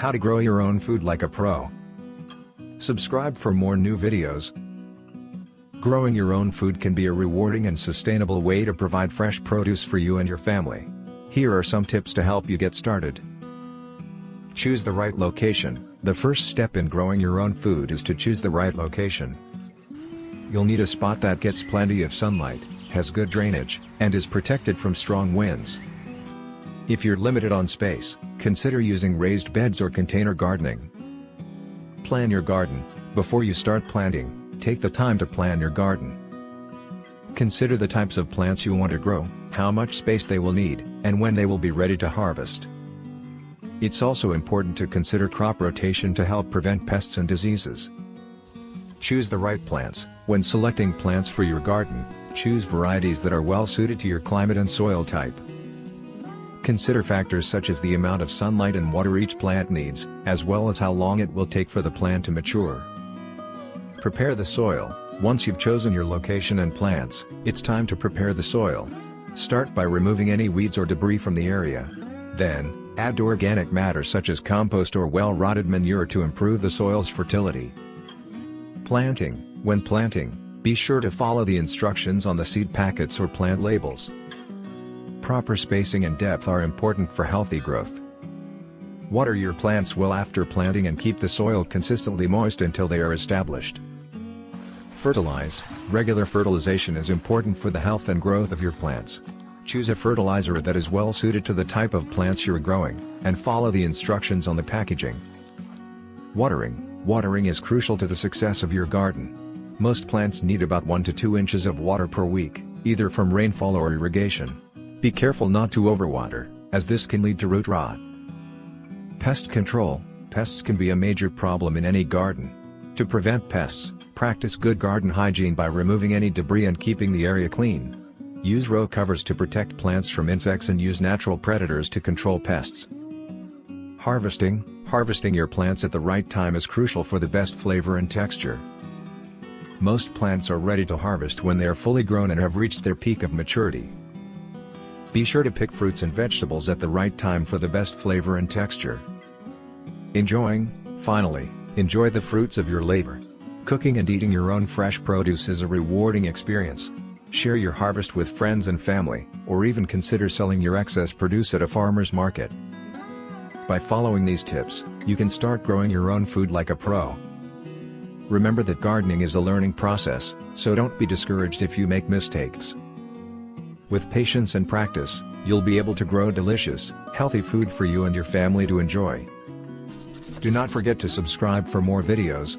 How to grow your own food like a pro. Subscribe for more new videos. Growing your own food can be a rewarding and sustainable way to provide fresh produce for you and your family. Here are some tips to help you get started. Choose the right location. The first step in growing your own food is to choose the right location. You'll need a spot that gets plenty of sunlight, has good drainage, and is protected from strong winds. If you're limited on space, consider using raised beds or container gardening. Plan your garden. Before you start planting, take the time to plan your garden. Consider the types of plants you want to grow, how much space they will need, and when they will be ready to harvest. It's also important to consider crop rotation to help prevent pests and diseases. Choose the right plants. When selecting plants for your garden, choose varieties that are well suited to your climate and soil type. Consider factors such as the amount of sunlight and water each plant needs, as well as how long it will take for the plant to mature. Prepare the soil. Once you've chosen your location and plants, it's time to prepare the soil. Start by removing any weeds or debris from the area. Then, add organic matter such as compost or well-rotted manure to improve the soil's fertility. Planting. When planting, be sure to follow the instructions on the seed packets or plant labels. Proper spacing and depth are important for healthy growth. Water your plants well after planting and keep the soil consistently moist until they are established. Fertilize. Regular fertilization is important for the health and growth of your plants. Choose a fertilizer that is well suited to the type of plants you're growing, and follow the instructions on the packaging. Watering. Watering is crucial to the success of your garden. Most plants need about 1 to 2 inches of water per week, either from rainfall or irrigation. Be careful not to overwater, as this can lead to root rot. Pest control. Pests can be a major problem in any garden. To prevent pests, practice good garden hygiene by removing any debris and keeping the area clean. Use row covers to protect plants from insects and use natural predators to control pests. Harvesting. Harvesting your plants at the right time is crucial for the best flavor and texture. Most plants are ready to harvest when they are fully grown and have reached their peak of maturity. Be sure to pick fruits and vegetables at the right time for the best flavor and texture. Finally, enjoy the fruits of your labor. Cooking and eating your own fresh produce is a rewarding experience. Share your harvest with friends and family, or even consider selling your excess produce at a farmer's market. By following these tips, you can start growing your own food like a pro. Remember that gardening is a learning process, so don't be discouraged if you make mistakes. With patience and practice, you'll be able to grow delicious, healthy food for you and your family to enjoy. Do not forget to subscribe for more videos.